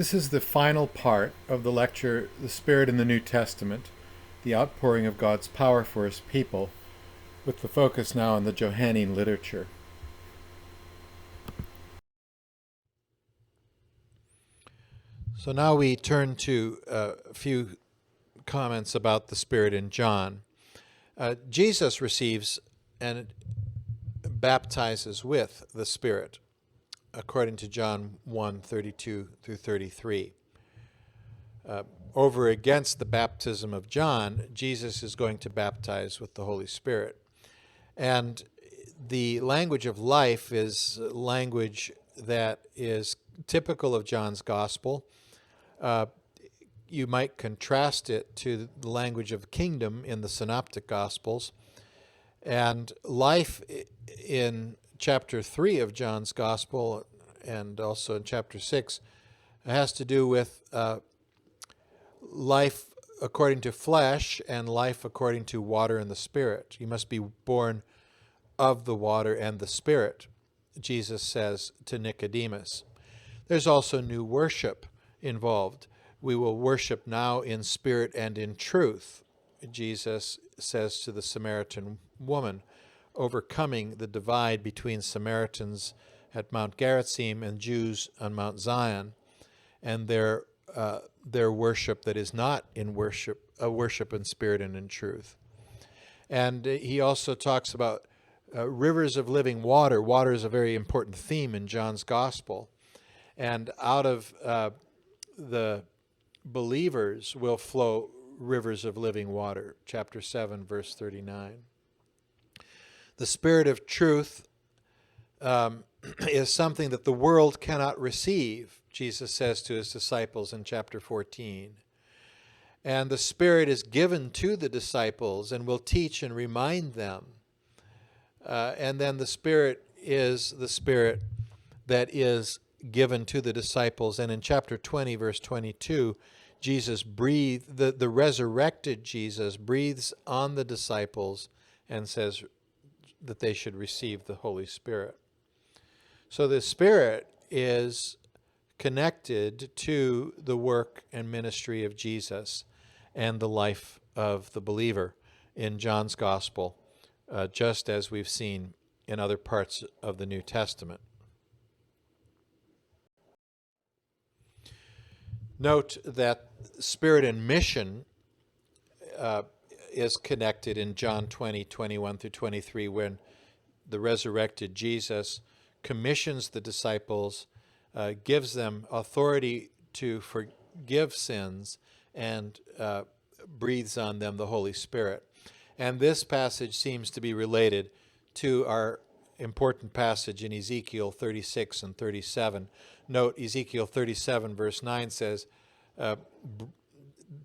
This is the final part of the lecture, The Spirit in the New Testament, the outpouring of God's power for His people, with the focus now on the Johannine literature. So now we turn to a few comments about the Spirit in John. Jesus receives and baptizes with the Spirit, according to John 1:32 through 33. Over against the baptism of John, Jesus is going to baptize with the Holy Spirit. And the language of life is language that is typical of John's gospel. You might contrast it to the language of kingdom in the synoptic gospels. And life in chapter 3 of John's gospel and also in chapter 6 has to do with life according to flesh and life according to water and the Spirit. You must be born of the water and the Spirit, Jesus says to Nicodemus. There's also new worship involved. We will worship now in spirit and in truth, Jesus says to the Samaritan woman, overcoming the divide between Samaritans at Mount Gerizim and Jews on Mount Zion, and their worship that is not in worship, a worship in spirit and in truth. And he also talks about rivers of living water. Water is a very important theme in John's gospel. And out of the believers will flow rivers of living water, chapter 7, verse 39. The Spirit of truth is something that the world cannot receive, Jesus says to his disciples in chapter 14. And the Spirit is given to the disciples and will teach and remind them. And then the Spirit is the Spirit that is given to the disciples. And in chapter 20, verse 22, Jesus breathed, the resurrected Jesus breathes on the disciples and says that they should receive the Holy Spirit. So the Spirit is connected to the work and ministry of Jesus and the life of the believer in John's Gospel, just as we've seen in other parts of the New Testament. Note that Spirit and mission is connected in John 20, 21 through 23, when the resurrected Jesus commissions the disciples, gives them authority to forgive sins, and breathes on them the Holy Spirit. And this passage seems to be related to our important passage in Ezekiel 36 and 37. Note, Ezekiel 37, verse 9 says,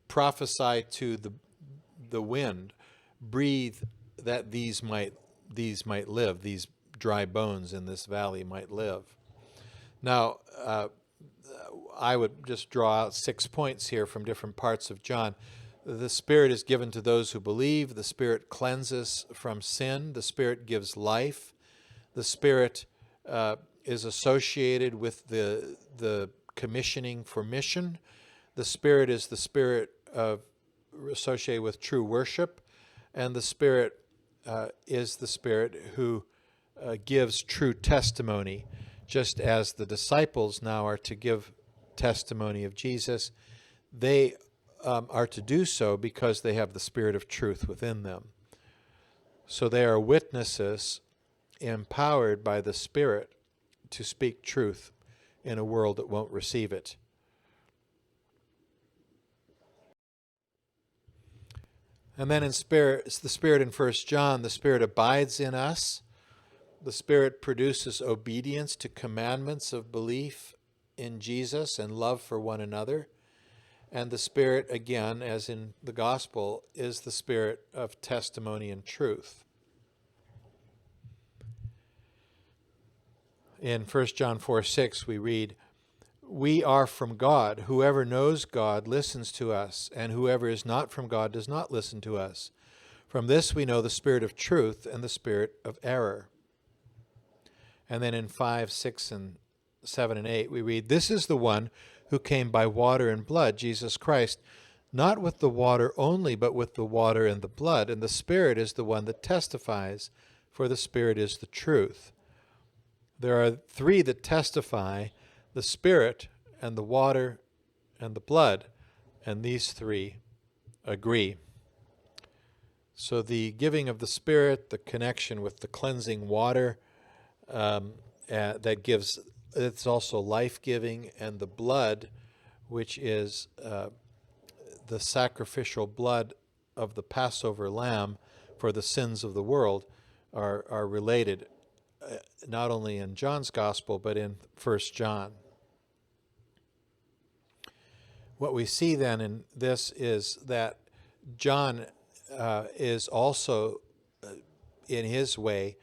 prophesy to the wind, breathe that these might live, these dry bones in this valley might live. Now, I would just draw out 6 points here from different parts of John. The Spirit is given to those who believe. The Spirit cleanses from sin. The Spirit gives life. The Spirit is associated with the commissioning for mission. The Spirit is the Spirit associated with true worship. And the Spirit is the Spirit who gives true testimony, just as the disciples now are to give testimony of Jesus. They are to do so because they have the Spirit of truth within them. So they are witnesses empowered by the Spirit to speak truth in a world that won't receive it. And then the Spirit in 1 John, the Spirit abides in us. The Spirit produces obedience to commandments of belief in Jesus and love for one another. And the Spirit, again, as in the gospel, is the Spirit of testimony and truth. In 1 John 4:6, we read, "We are from God. Whoever knows God listens to us, and whoever is not from God does not listen to us. From this we know the spirit of truth and the spirit of error." And then in 5, 6, and 7 and 8, we read, "This is the one who came by water and blood, Jesus Christ, not with the water only, but with the water and the blood. And the Spirit is the one that testifies, for the Spirit is the truth." There are three that testify: the Spirit and the water and the blood, and these three agree. So the giving of the Spirit, the connection with the cleansing water that gives, it's also life-giving, and the blood, which is the sacrificial blood of the Passover lamb for the sins of the world, are related, not only in John's Gospel, but in 1 John. What we see then in this is that John is also, in his way,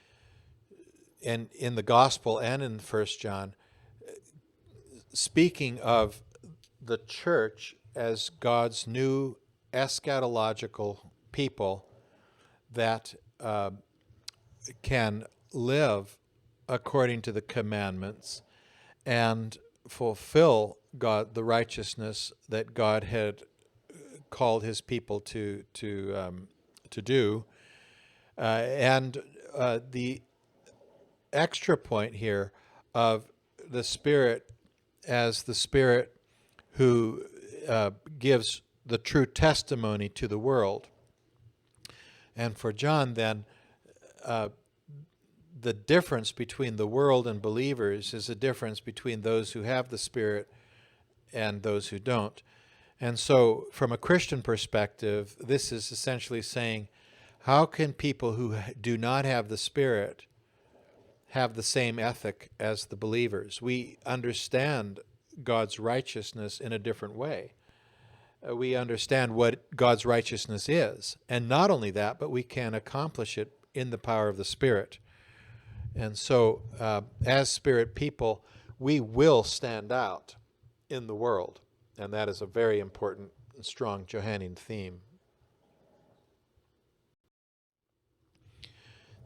and in the Gospel and in 1 John, speaking of the church as God's new eschatological people that can live according to the commandments and fulfill the righteousness that God had called his people to do. And the extra point here of the Spirit as the Spirit who gives the true testimony to the world. And for John, then, the difference between the world and believers is a difference between those who have the Spirit and those who don't. And so, from a Christian perspective, this is essentially saying, how can people who do not have the Spirit have the same ethic as the believers? We understand God's righteousness in a different way. We understand what God's righteousness is. And not only that, but we can accomplish it in the power of the Spirit. And so, as Spirit people, we will stand out in the world. And that is a very important and strong Johannine theme.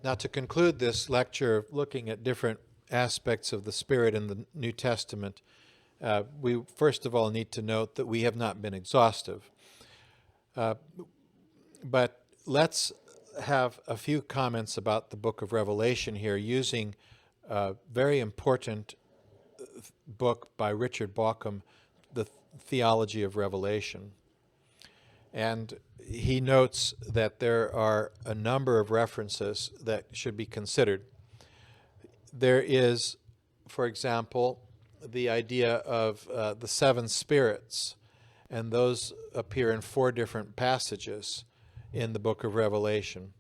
Now, to conclude this lecture, looking at different aspects of the Spirit in the New Testament, we first of all need to note that we have not been exhaustive. But let's have a few comments about the book of Revelation here, using a very important book by Richard Bauckham, The Theology of Revelation. And he notes that there are a number of references that should be considered. There is, for example, the idea of the seven spirits, and those appear in 4 different passages in the book of Revelation.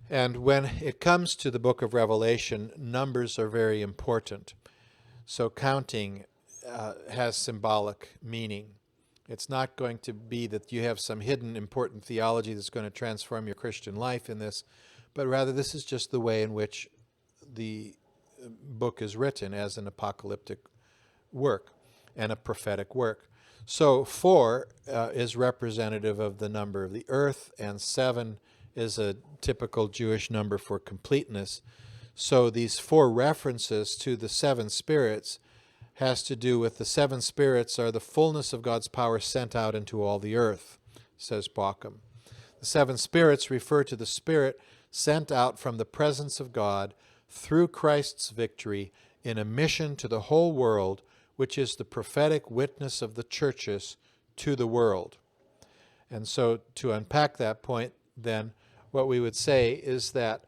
And when it comes to the book of Revelation, numbers are very important. So counting has symbolic meaning. It's not going to be that you have some hidden important theology that's going to transform your Christian life in this, but rather this is just the way in which the book is written as an apocalyptic work and a prophetic work. So 4 is representative of the number of the earth, and 7 is a typical Jewish number for completeness. So these 4 references to the 7 spirits has to do with the 7 spirits are the fullness of God's power sent out into all the earth, says Bauckham. The 7 spirits refer to the Spirit sent out from the presence of God through Christ's victory in a mission to the whole world, which is the prophetic witness of the churches to the world. And so to unpack that point, then, what we would say is that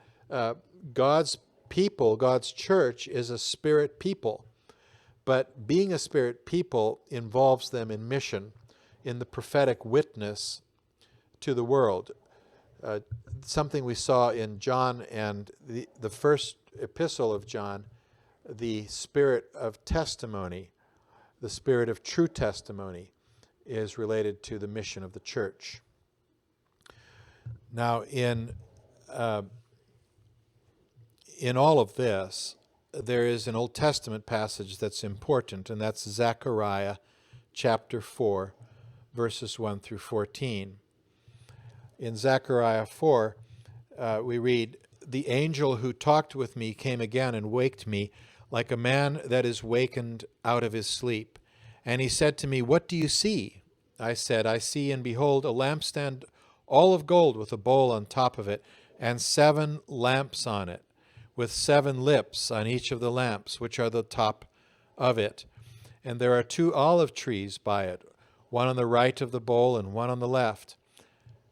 God's people, God's church, is a Spirit people. But being a Spirit people involves them in mission, in the prophetic witness to the world. Something we saw in John and the first epistle of John, the spirit of testimony, the spirit of true testimony, is related to the mission of the church. Now, in all of this, there is an Old Testament passage that's important, and that's Zechariah chapter 4, verses 1 through 14. In Zechariah 4, we read, "The angel who talked with me came again and waked me like a man that is wakened out of his sleep. And he said to me, What do you see? I said, I see, and behold, a lampstand all of gold with a bowl on top of it, and 7 lamps on it, with 7 lips on each of the lamps, which are the top of it. And there are 2 olive trees by it, one on the right of the bowl and one on the left.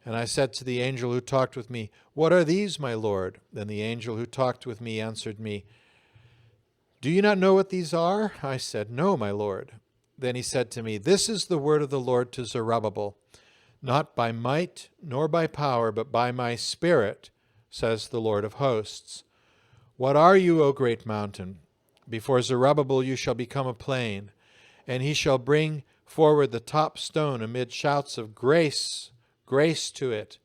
And I said to the angel who talked with me, What are these, my Lord? Then the angel who talked with me answered me, Do you not know what these are? I said, No, my Lord. Then he said to me, This is the word of the Lord to Zerubbabel, not by might nor by power, but by my Spirit, says the Lord of hosts. What are you, O great mountain? Before Zerubbabel you shall become a plain, and he shall bring forward the top stone amid shouts of grace, grace to it.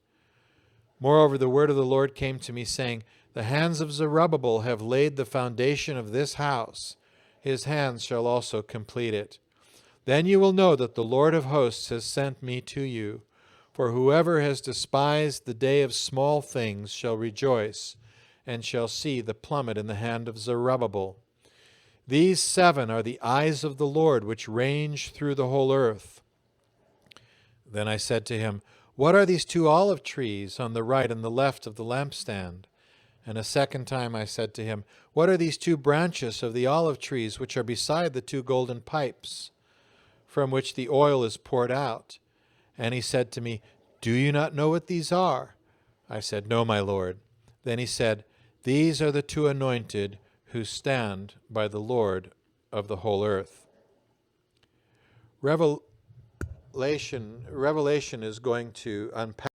Moreover, the word of the Lord came to me, saying, The hands of Zerubbabel have laid the foundation of this house. His hands shall also complete it. Then you will know that the Lord of hosts has sent me to you. For whoever has despised the day of small things shall rejoice, and shall see the plummet in the hand of Zerubbabel. These 7 are the eyes of the Lord, which range through the whole earth. Then I said to him, What are these 2 olive trees on the right and the left of the lampstand? And a second time I said to him, What are these 2 branches of the olive trees which are beside the 2 golden pipes, from which the oil is poured out? And he said to me, Do you not know what these are? I said, No, my Lord. Then he said, These are the 2 anointed who stand by the Lord of the whole earth. Revelation is going to unpack